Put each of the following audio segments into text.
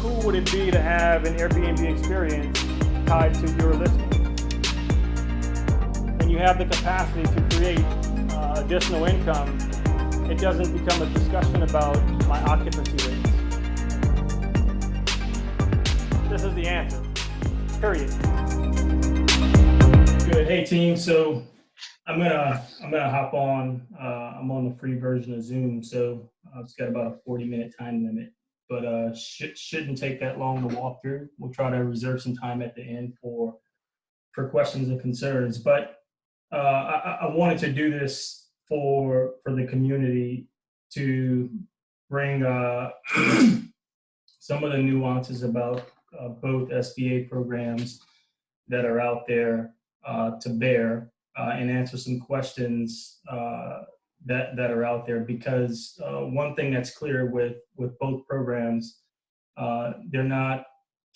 cool would it be to have an Airbnb experience tied to your listing? And you have the capacity to create additional income. It doesn't become a discussion about my occupancy rates. This is the answer, period. Good. Hey team, so I'm gonna hop on. I'm on the free version of Zoom, so it's got about a 40-minute time limit, but shouldn't take that long to walk through. We'll try to reserve some time at the end for questions and concerns. But I wanted to do this for the community to bring some of the nuances about both SBA programs that are out there to bear and answer some questions that are out there, because one thing that's clear with both programs, they're not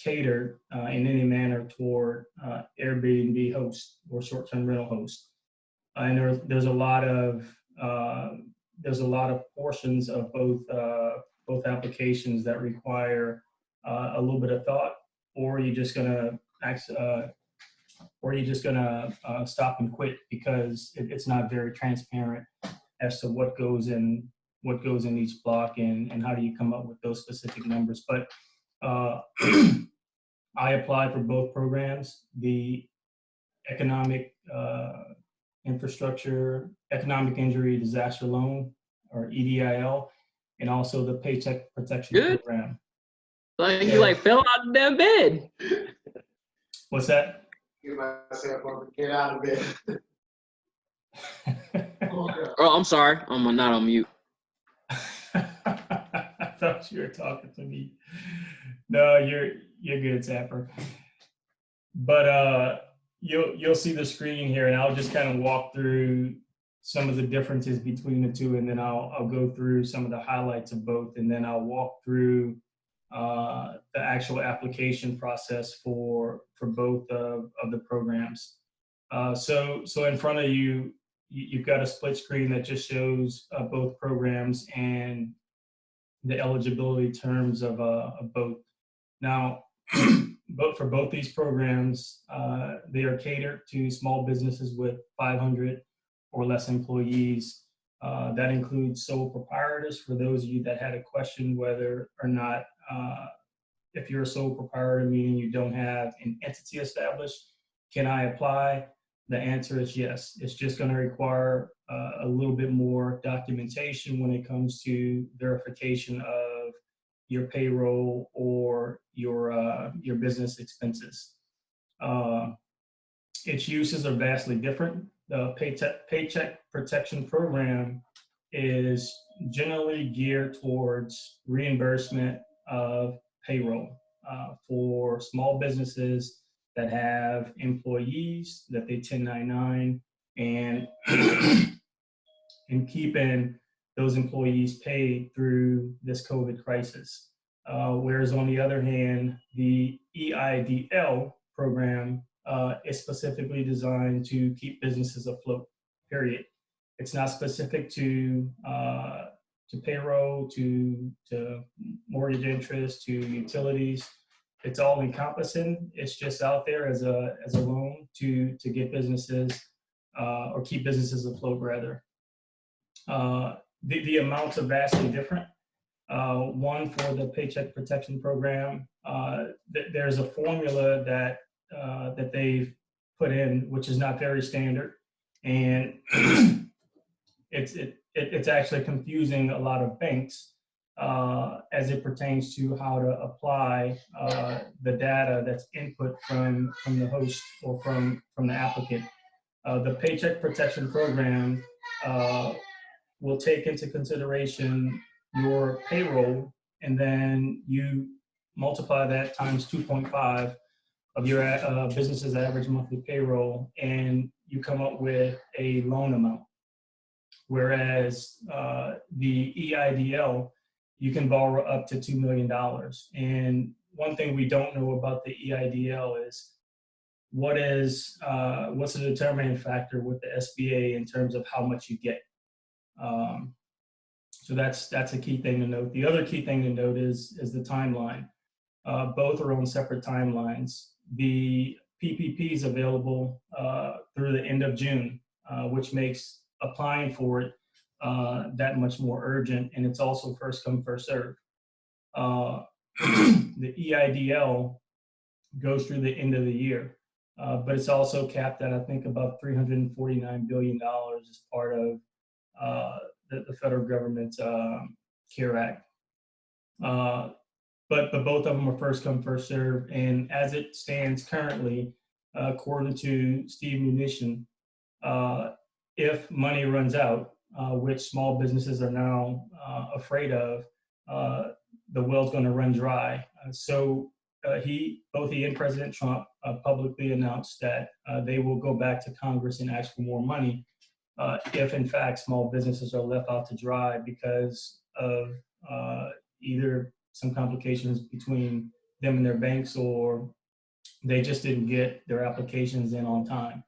catered in any manner toward Airbnb hosts or short-term rental hosts. And there's a lot of portions of both applications that require a little bit of thought, or you're just gonna stop and quit because it's not very transparent as to what goes in each block and how do you come up with those specific numbers. But I applied for both programs, the economic infrastructure, economic injury disaster loan, or EDIL, and also the Paycheck Protection Program. Like you fell out of that bed. What's that? Get myself up and get out of bed. Oh, I'm sorry. I'm not on mute. I thought you were talking to me. No, you're good, Zapper. But you'll see the screen here, and I'll just kind of walk through some of the differences between the two, and then I'll go through some of the highlights of both, and then I'll walk through the actual application process for both of the programs. So in front of you, you've got a split screen that just shows both programs and the eligibility terms of both. Now, for both these programs, they are catered to small businesses with 500 or less employees. That includes sole proprietors. For those of you that had a question whether or not, if you're a sole proprietor, meaning you don't have an entity established, can I apply? The answer is yes. It's just going to require a little bit more documentation when it comes to verification of your payroll or your business expenses. Its uses are vastly different. The Paycheck Protection Program is generally geared towards reimbursement of payroll for small businesses that have employees that they 1099 and keeping those employees paid through this COVID crisis. Whereas on the other hand, the EIDL program is specifically designed to keep businesses afloat, period. It's not specific to payroll, to mortgage interest, to utilities. It's all encompassing. It's just out there as a loan to get businesses or keep businesses afloat rather. The amounts are vastly different. One, for the Paycheck Protection Program, there's a formula that they've put in, which is not very standard, and it's actually confusing a lot of banks as it pertains to how to apply the data that's input from the host or from the applicant. The Paycheck Protection Program will take into consideration your payroll, and then you multiply that times 2.5 of your business's average monthly payroll, and you come up with a loan amount. Whereas the EIDL, you can borrow up to $2 million. And one thing we don't know about the EIDL is what's the determining factor with the SBA in terms of how much you get. So that's a key thing to note. The other key thing to note is the timeline. Both are on separate timelines. The PPP is available through the end of June, which makes applying for it that much more urgent, and it's also first come, first serve. The EIDL goes through the end of the year, but it's also capped at, I think, about $349 billion as part of the federal government's CARE Act. But both of them are first come, first serve. And as it stands currently, according to Steve Mnuchin, if money runs out, which small businesses are now afraid of, the well's going to run dry. So both he and President Trump publicly announced that they will go back to Congress and ask for more money if, in fact, small businesses are left out to dry because of either some complications between them and their banks, or they just didn't get their applications in on time.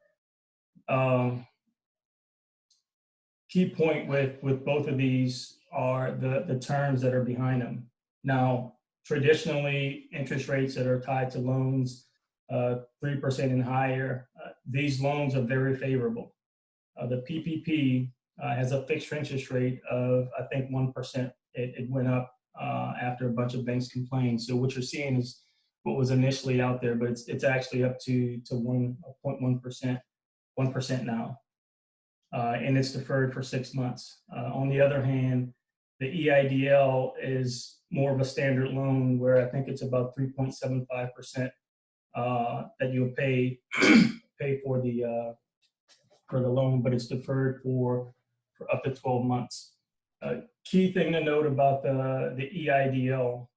Key point with both of these are the terms that are behind them. Now, traditionally, interest rates that are tied to loans, 3% and higher, these loans are very favorable. The PPP has a fixed interest rate of, I think, 1%. It went up after a bunch of banks complained. So what you're seeing is what was initially out there, but it's actually up to 1.1%, 1% now. And it's deferred for 6 months. On the other hand, the EIDL is more of a standard loan where I think it's about 3.75% that you'll pay for the loan, but it's deferred for up to 12 months. Key thing to note about the EIDL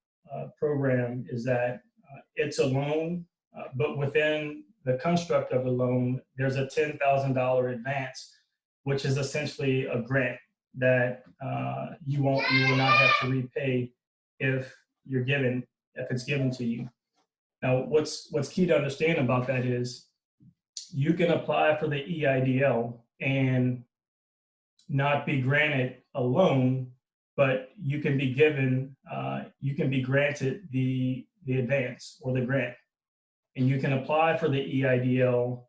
program is that it's a loan, but within the construct of the loan, there's a $10,000 advance, which is essentially a grant that you will not have to repay if it's given to you. Now, what's key to understand about that is you can apply for the EIDL and not be granted a loan, but you can be granted the advance or the grant, and you can apply for the EIDL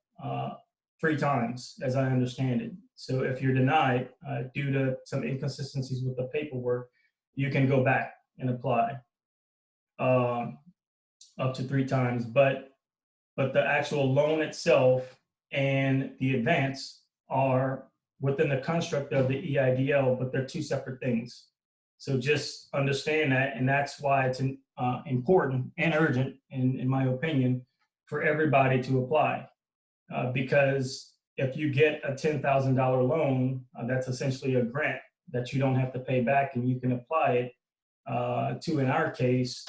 3 times, as I understand it. So if you're denied due to some inconsistencies with the paperwork, you can go back and apply up to 3 times. But the actual loan itself and the advance are within the construct of the EIDL, but they're 2 separate things. So just understand that, and that's why it's important and urgent, in my opinion, for everybody to apply. Because if you get a $10,000 loan, that's essentially a grant that you don't have to pay back, and you can apply it to, in our case,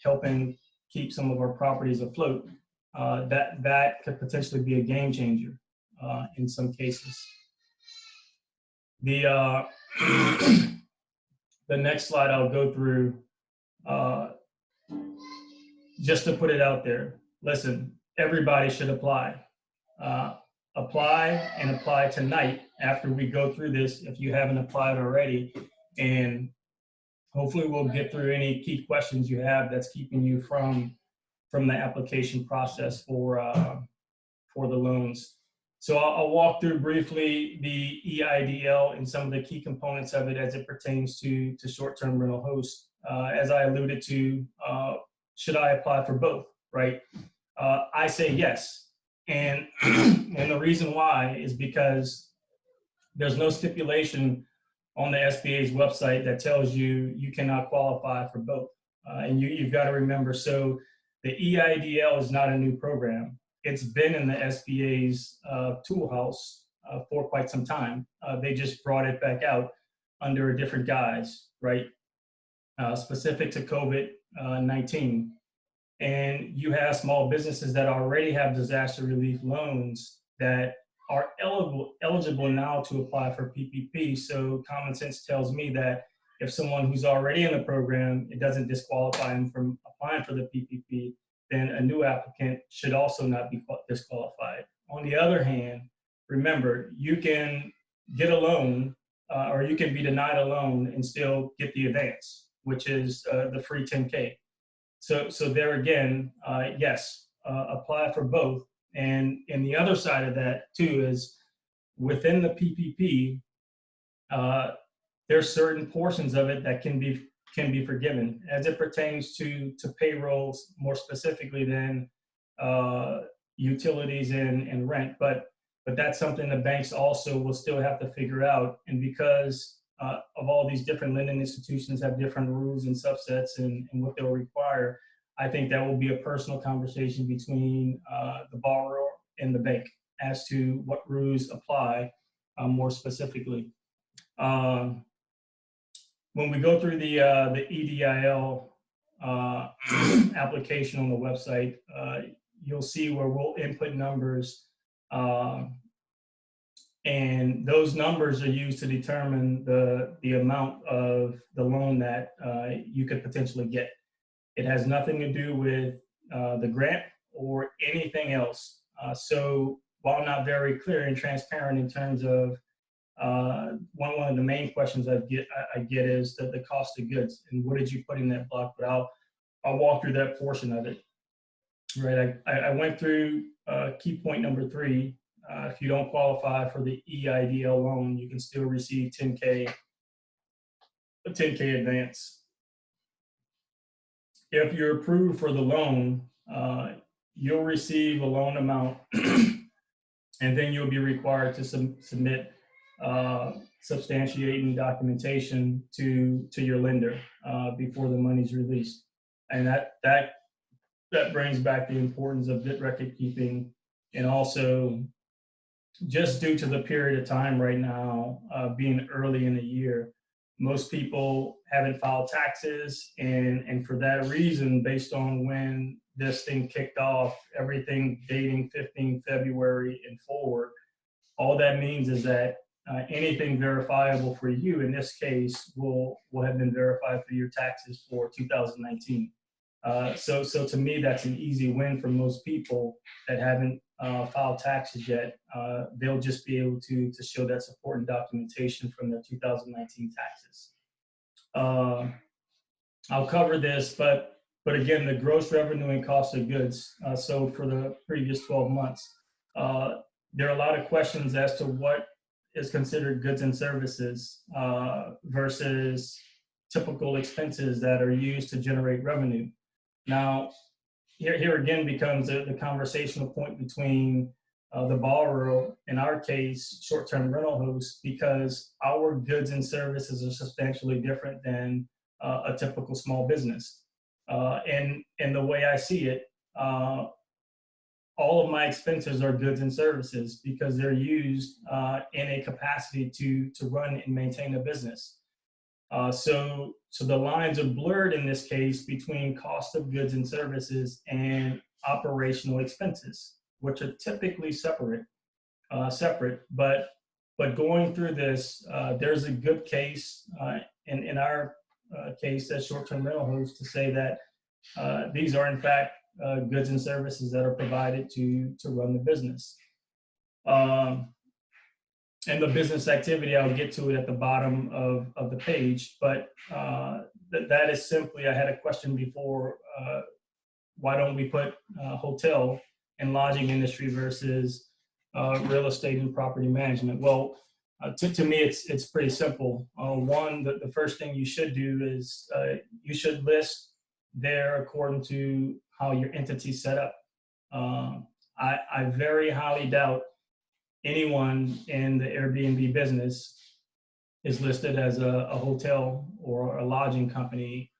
helping keep some of our properties afloat. That could potentially be a game changer in some cases. The next slide I'll go through, just to put it out there. Listen, everybody should apply. Apply tonight after we go through this if you haven't applied already, and hopefully we'll get through any key questions you have that's keeping you from the application process for the loans. So I'll walk through briefly the EIDL and some of the key components of it as it pertains to short-term rental hosts. As I alluded to, should I apply for both, right? I say yes. And the reason why is because there's no stipulation on the SBA's website that tells you cannot qualify for both. And you've got to remember, so the EIDL is not a new program. It's been in the SBA's tool house for quite some time. They just brought it back out under a different guise, right? Specific to COVID-19. And you have small businesses that already have disaster relief loans that are eligible now to apply for PPP. So common sense tells me that if someone who's already in the program, it doesn't disqualify them from applying for the PPP, then a new applicant should also not be disqualified. On the other hand, remember, you can get a loan or you can be denied a loan and still get the advance, which is the free 10K. so there again, yes, apply for both. And the other side of that too is within the PPP, there's certain portions of it that can be forgiven as it pertains to payrolls more specifically than utilities and rent. But that's something the banks also will still have to figure out. And because of all these different lending institutions have different rules and subsets and what they'll require, I think that will be a personal conversation between the borrower and the bank as to what rules apply more specifically. When we go through the EDIL application on the website, you'll see where we'll input numbers, and those numbers are used to determine the amount of the loan that you could potentially get. It has nothing to do with the grant or anything else. So while not very clear and transparent in terms of one of the main questions I get is the cost of goods and what did you put in that block, but I'll walk through that portion of it. Right, I went through key point number 3. If you don't qualify for the EIDL loan, you can still receive a 10K advance. If you're approved for the loan, you'll receive a loan amount, and then you'll be required to submit substantiating documentation to your lender before the money's released. And that brings back the importance of bit record keeping, and also just due to the period of time right now being early in the year, most people haven't filed taxes, and for that reason, based on when this thing kicked off, everything dating 15 February and forward, all that means is that anything verifiable for you in this case will have been verified for your taxes for 2019. So to me, that's an easy win for most people that haven't filed taxes yet. They'll just be able to show that support and documentation from their 2019 taxes. I'll cover this, but again, the gross revenue and cost of goods. So for the previous 12 months, there are a lot of questions as to what is considered goods and services versus typical expenses that are used to generate revenue. Now, here again becomes the conversational point between the borrower, in our case, short-term rental hosts, because our goods and services are substantially different than a typical small business. And the way I see it, all of my expenses are goods and services because they're used in a capacity to run and maintain a business. So the lines are blurred in this case between cost of goods and services and operational expenses, which are typically separate. But going through this, there's a good case in our case as short-term rental hosts to say that these are in fact goods and services that are provided to run the business. And the business activity, I'll get to it at the bottom of the page, but that is simply, I had a question before, why don't we put hotel and lodging industry versus real estate and property management? Well, to me, it's pretty simple. One, the first thing you should do is you should list there according to how your entity's set up. I very highly doubt anyone in the Airbnb business is listed as a hotel or a lodging company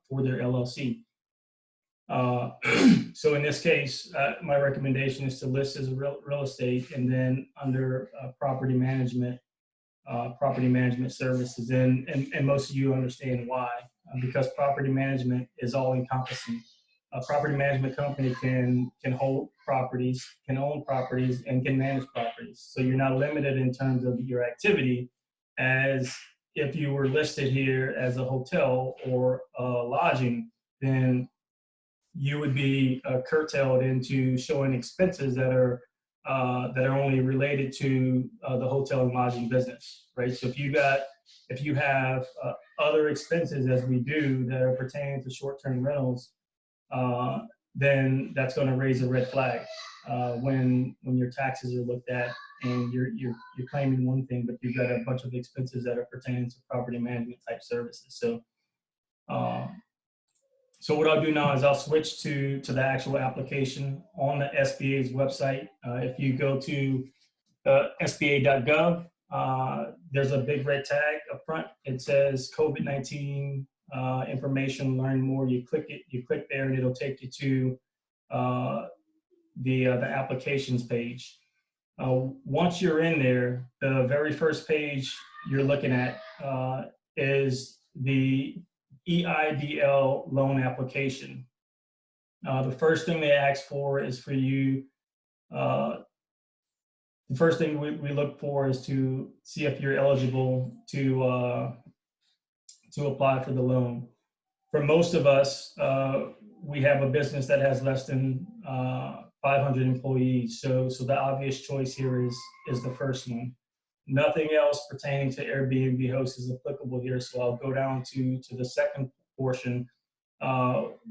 for their LLC. So in this case, my recommendation is to list as a real estate, and then under property management services. And most of you understand why, because property management is all encompassing. A property management company can hold properties, can own properties, and can manage properties. So you're not limited in terms of your activity, as if you were listed here as a hotel or a lodging, then you would be curtailed into showing expenses that are only related to the hotel and lodging business, right? So if you have other expenses, as we do, that are pertaining to short-term rentals, then that's going to raise a red flag when your taxes are looked at and you're claiming one thing, but you've got a bunch of expenses that are pertaining to property management type services. So what I'll do now is I'll switch to the actual application on the SBA's website. If you go to SBA.gov, there's a big red tag up front. It says COVID-19 information, learn more. You click there, and it'll take you to the applications page. Once you're in there, the very first page you're looking at is the EIDL loan application. The first thing they ask for is for you, the first thing we look for is to see if you're eligible to apply for the loan. For most of us, we have a business that has less than 500 employees. So the obvious choice here is the first one. Nothing else pertaining to Airbnb hosts is applicable here. So I'll go down to the second portion,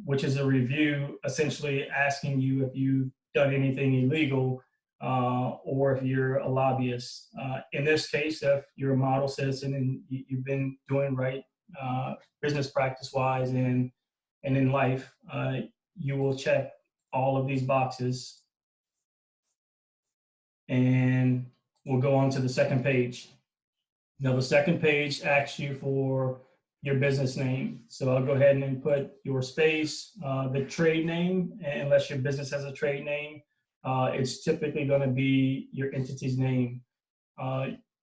which is a review, essentially asking you if you've done anything illegal or if you're a lobbyist. In this case, if you're a model citizen and you've been doing right business practice-wise and in life, you will check all of these boxes. And we'll go on to the second page. Now, the second page asks you for your business name. So I'll go ahead and input your space, the trade name, unless your business has a trade name. It's typically going to be your entity's name.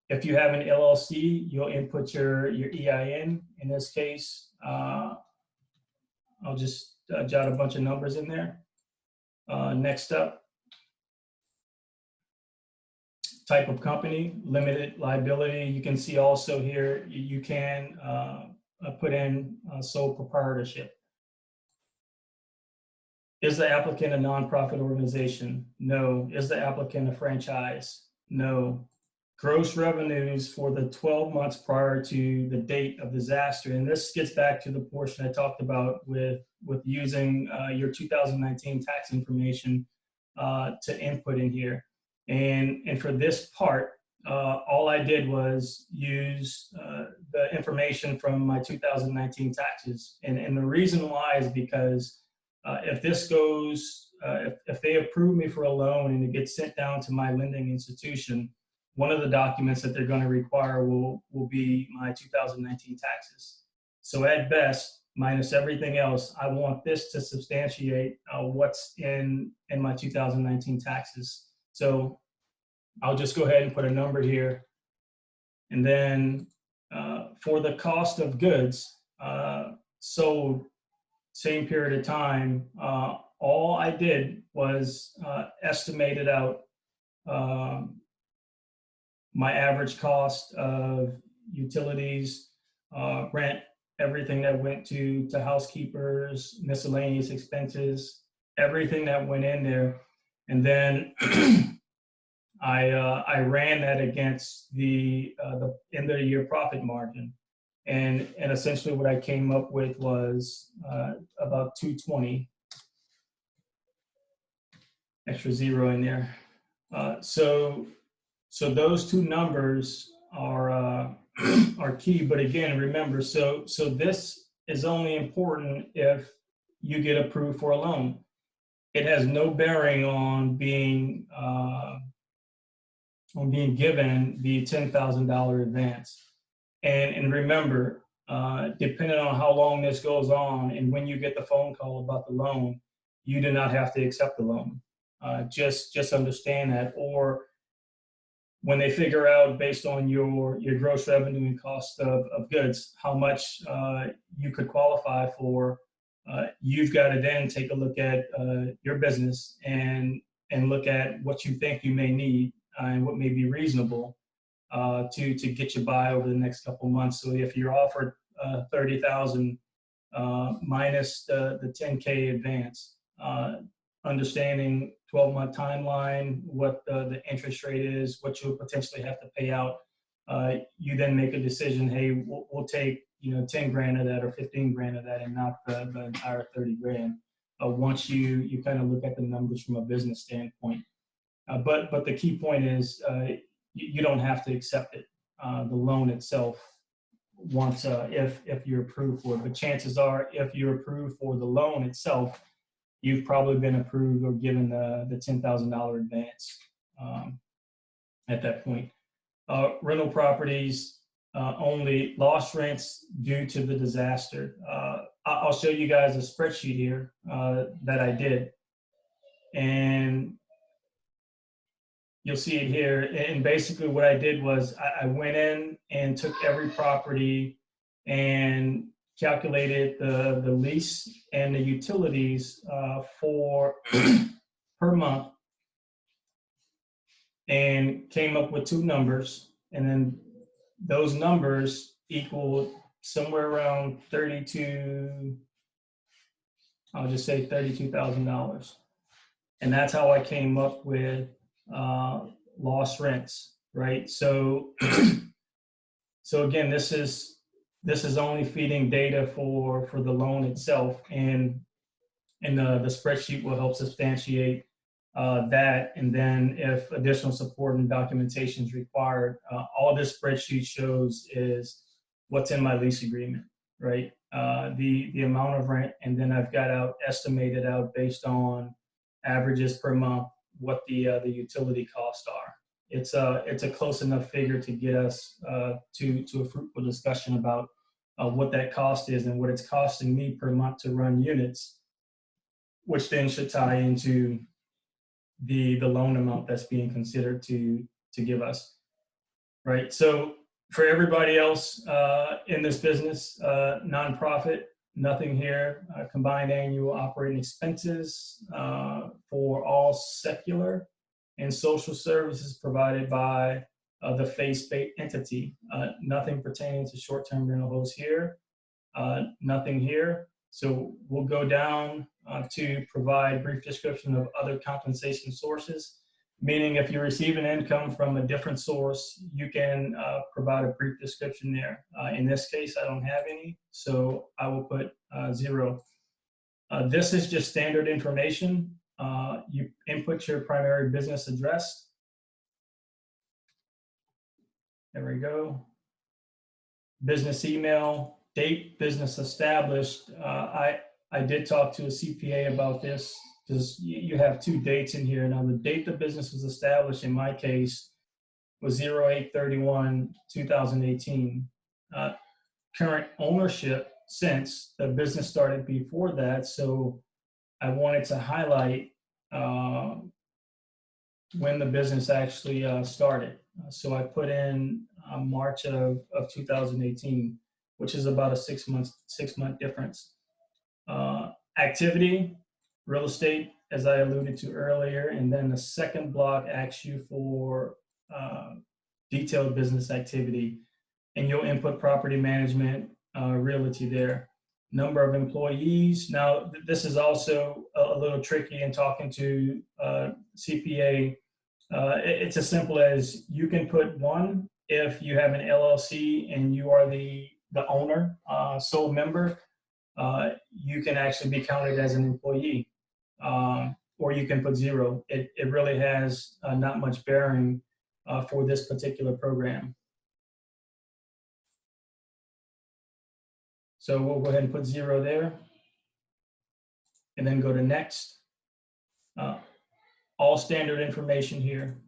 If you have an LLC, you'll input your EIN. In this case, I'll just jot a bunch of numbers in there. Next up, type of company, limited liability. You can see also here, you can put in sole proprietorship. Is the applicant a nonprofit organization? No. Is the applicant a franchise? No. Gross revenues for the 12 months prior to the date of disaster. And this gets back to the portion I talked about with using your 2019 tax information to input in here. And for this part, all I did was use the information from my 2019 taxes. And the reason why is because if this goes, if they approve me for a loan and it gets sent down to my lending institution, one of the documents that they're going to require will be my 2019 taxes. So at best, minus everything else, I want this to substantiate what's in my 2019 taxes. So I'll just go ahead and put a number here. And then for the cost of goods sold, same period of time, all I did was estimated out my average cost of utilities, rent, everything that went to housekeepers, miscellaneous expenses, everything that went in there. And then I ran that against the end of the year profit margin. And essentially what I came up with was about 220, extra zero in there. So those two numbers are key. But again, remember, so this is only important if you get approved for a loan. It has no bearing on being given the $10,000 advance. And remember, depending on how long this goes on and when you get the phone call about the loan, you do not have to accept the loan. Just understand that. Or when they figure out based on your gross revenue and cost of goods, how much you could qualify for, you've got to then take a look at your business and look at what you think you may need and what may be reasonable to get you by over the next couple of months. So if you're offered $30,000 minus the $10K advance, understanding 12-month timeline, what the interest rate is, what you'll potentially have to pay out, you then make a decision. Hey, we'll take 10 grand of that or 15 grand of that, and not the entire 30 grand. once you kind of look at the numbers from a business standpoint. But the key point is you don't have to accept it, the loan itself, once if you're approved for it. But chances are, if you're approved for the loan itself, you've probably been approved or given the $10,000 advance at that point. Rental properties, only lost rents due to the disaster. I'll show you guys a spreadsheet here that I did, and you'll see it here. And basically what I did was I went in and took every property and calculated the lease and the utilities for per month, and came up with two numbers. And then those numbers equal somewhere around I'll just say $32,000. And that's how I came up with lost rents, right? So, so again, this is only feeding data for the loan itself, and the spreadsheet will help substantiate that. And then if additional support and documentation is required, all this spreadsheet shows is what's in my lease agreement, right? The amount of rent, and then I've got estimated out based on averages per month what the utility costs are. It's a close enough figure to get us to a fruitful discussion about what that cost is and what it's costing me per month to run units, which then should tie into the loan amount that's being considered to give us, right? So for everybody else in this business, nonprofit, nothing here. Combined annual operating expenses for all secular and social services provided by the faith-based entity. Nothing pertaining to short-term rental hosts here. Nothing here. So we'll go down to provide brief description of other compensation sources, meaning if you receive an income from a different source, you can provide a brief description there. In this case, I don't have any, so I will put 0. This is just standard information. You input your primary business address. There we go. Business email, date business established. I did talk to a CPA about this, because you have two dates in here. Now, the date the business was established in my case was 08/31/2018. Current ownership since the business started before that, so I wanted to highlight when the business actually started. So I put in March of 2018, which is about a 6-month difference. Activity, real estate, as I alluded to earlier, and then the second block asks you for detailed business activity, and you'll input property management, realty there. Number of employees. Now, this is also a little tricky in talking to CPA. It's as simple as you can put 1 if you have an LLC and you are the owner, sole member. You can actually be counted as an employee, or you can put 0. It really has not much bearing for this particular program. So we'll go ahead and put 0 there, and then go to next. All standard information here.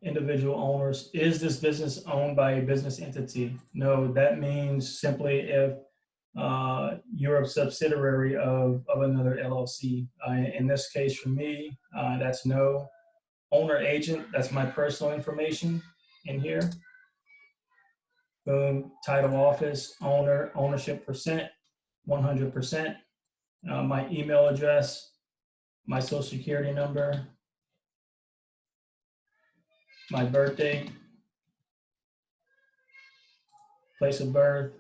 Individual owners. Is this business owned by a business entity? No, that means simply if you're a subsidiary of another LLC. In this case, for me, that's no. Owner agent, that's my personal information in here. Boom, title office, owner, ownership percent, 100%. My email address, my social security number, my birthday, place of birth,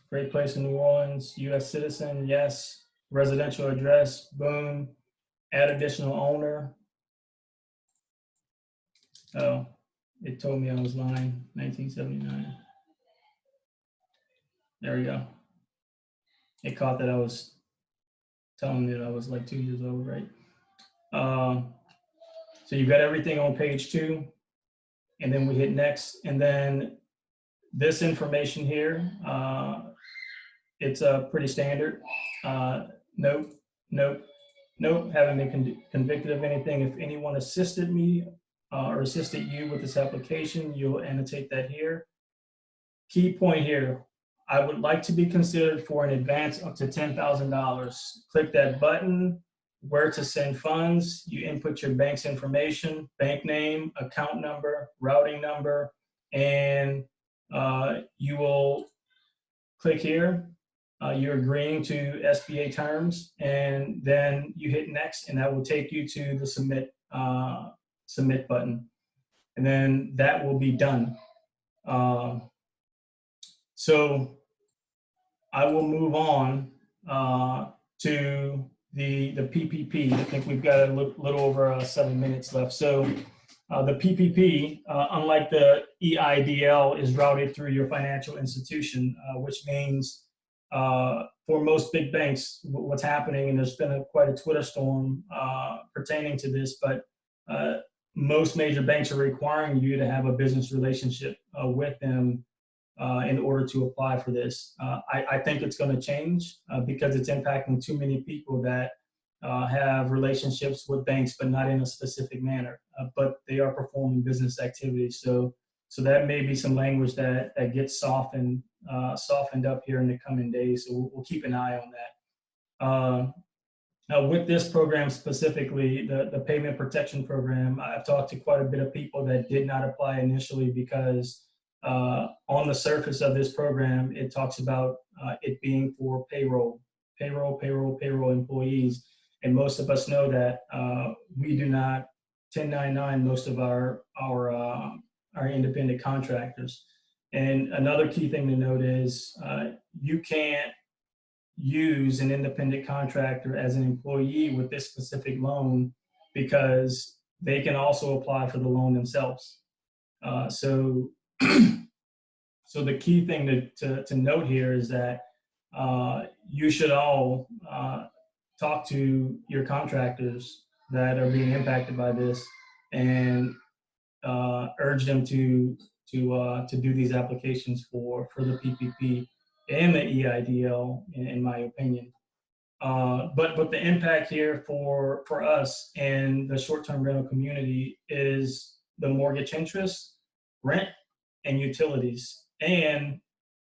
great place in New Orleans, US citizen, yes. Residential address, boom. Add additional owner. Oh, it told me I was lying, 1979. There we go. it caught that I was telling you that I was like 2 years old, right? So you've got everything on page 2, and then we hit next, and then this information here, it's pretty standard. Nope, nope, nope, haven't been convicted of anything. If anyone assisted me or assisted you with this application, you'll annotate that here. Key point here, I would like to be considered for an advance up to $10,000. Click that button, where to send funds. You input your bank's information, bank name, account number, routing number, and you will click here. You're agreeing to SBA terms, and then you hit next, and that will take you to the submit button, and then that will be done. So I will move on to the PPP. I think we've got a little over 7 minutes left. So the PPP, unlike the EIDL, is routed through your financial institution, which means for most big banks, what's happening, and there's been quite a Twitter storm pertaining to this, but most major banks are requiring you to have a business relationship with them in order to apply for this. I think it's going to change because it's impacting too many people that have relationships with banks, but not in a specific manner, but they are performing business activities. So that may be some language that gets softened up here in the coming days. So we'll keep an eye on that. Now, with this program specifically, the Payment Protection Program, I've talked to quite a bit of people that did not apply initially because on the surface of this program, it talks about it being for payroll employees. And most of us know that we do not 1099 most of our independent contractors. And another key thing to note is you can't use an independent contractor as an employee with this specific loan because they can also apply for the loan themselves. So the key thing to note here is that you should all talk to your contractors that are being impacted by this and urge them to do these applications for the PPP and the EIDL, in my opinion. But the impact here for us and the short-term rental community is the mortgage interest, rent, and utilities, and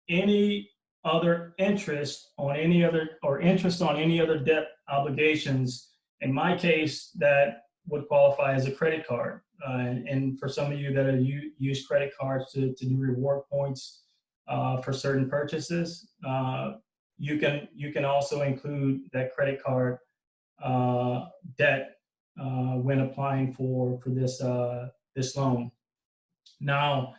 any other interest on any other debt obligations. In my case, that would qualify as a credit card. And for some of you that use credit cards to do reward points for certain purchases, you can also include that credit card debt when applying for this loan. Now,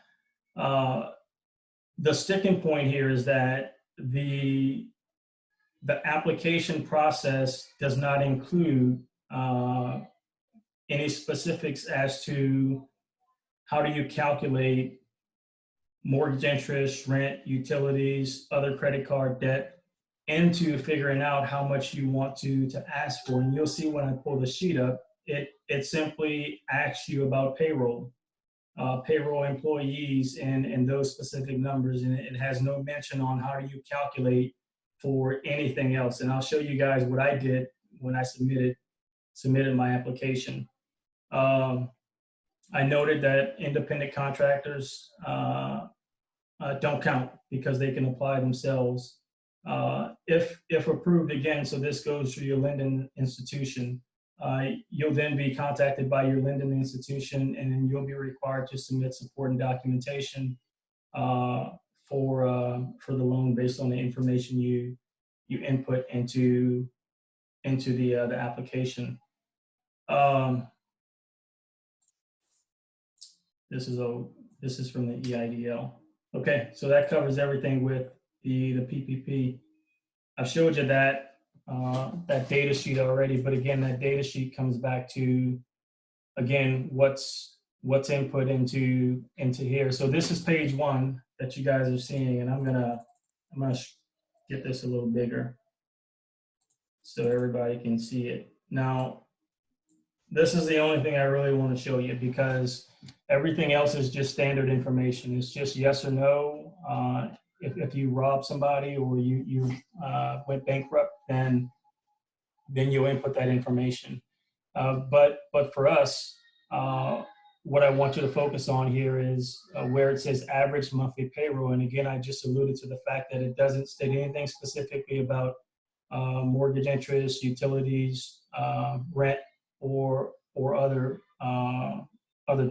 the sticking point here is that the application process does not include any specifics as to how do you calculate mortgage interest, rent, utilities, other credit card debt, into figuring out how much you want to ask for. And you'll see when I pull the sheet up, it simply asks you about payroll employees and those specific numbers, and it has no mention on how do you calculate for anything else. And I'll show you guys what I did when I submitted my application. I noted that independent contractors don't count because they can apply themselves. If approved again, so this goes through your lending institution, you'll then be contacted by your lending institution, and then you'll be required to submit supporting documentation for the loan based on the information you input into the application. This is from the EIDL. Okay, so that covers everything with the PPP. I've showed you that data sheet already, but again, that data sheet comes back to, again, what's input into here. So this is page 1 that you guys are seeing, and I'm gonna get this a little bigger. so everybody can see it. Now, this is the only thing I really want to show you because everything else is just standard information. It's just yes or no. If you rob somebody or you went bankrupt, then you input that information. But for us, what I want you to focus on here is where it says average monthly payroll. And again, I just alluded to the fact that it doesn't state anything specifically about mortgage interest, utilities, rent, or other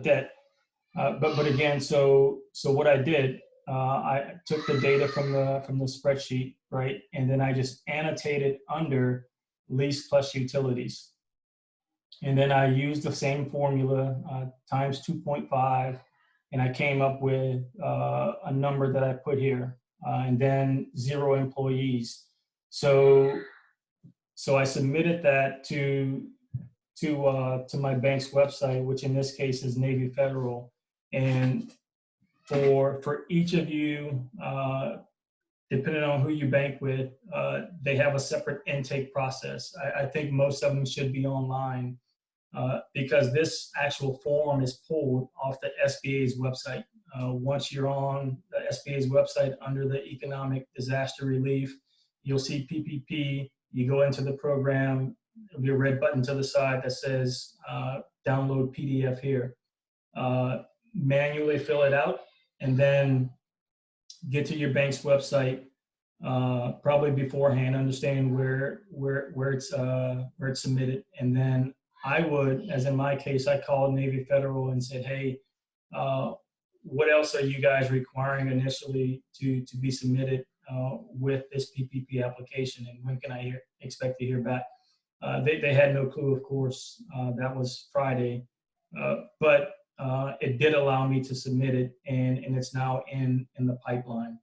debt. But again, so what I did, I took the data from the spreadsheet, right, and then I just annotated under lease plus utilities. And then I used the same formula times 2.5, and I came up with a number that I put here, and then 0 employees. So I submitted that to my bank's website, which in this case is Navy Federal. And for each of you, depending on who you bank with, they have a separate intake process. I think most of them should be online because this actual form is pulled off the SBA's website. Once you're on the SBA's website under the Economic Disaster Relief, you'll see PPP. You go into the program, there'll be a red button to the side that says download PDF here. Manually fill it out and then get to your bank's website probably beforehand, understand where it's submitted, and then I would, as in my case, I called Navy Federal and said, hey, what else are you guys requiring initially to be submitted with this PPP application, and when can I expect to hear back? They had no clue, of course. That was Friday, but it did allow me to submit it, and it's now in the pipeline.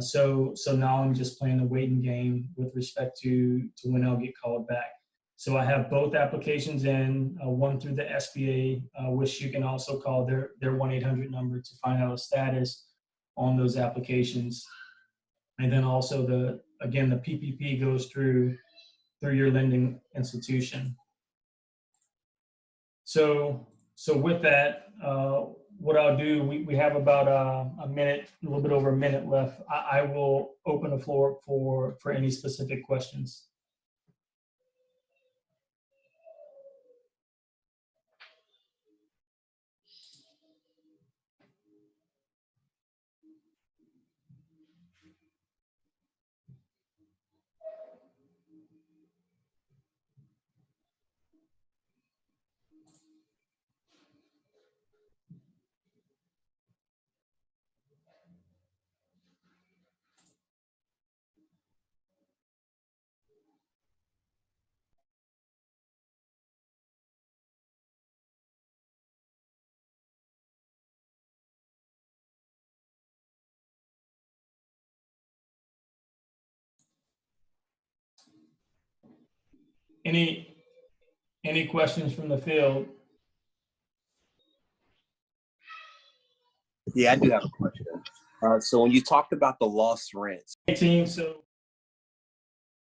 So now I'm just playing a waiting game with respect to when I'll get called back. So I have both applications in, one through the SBA, which you can also call their 1-800 number to find out a status on those applications. And then also the PPP goes through your lending institution. So with that, what I'll do, we have about a minute, a little bit over a minute left. I will open the floor for any specific questions. Any questions from the field? Yeah, I do have a question. So when you talked about the lost rents, Team, so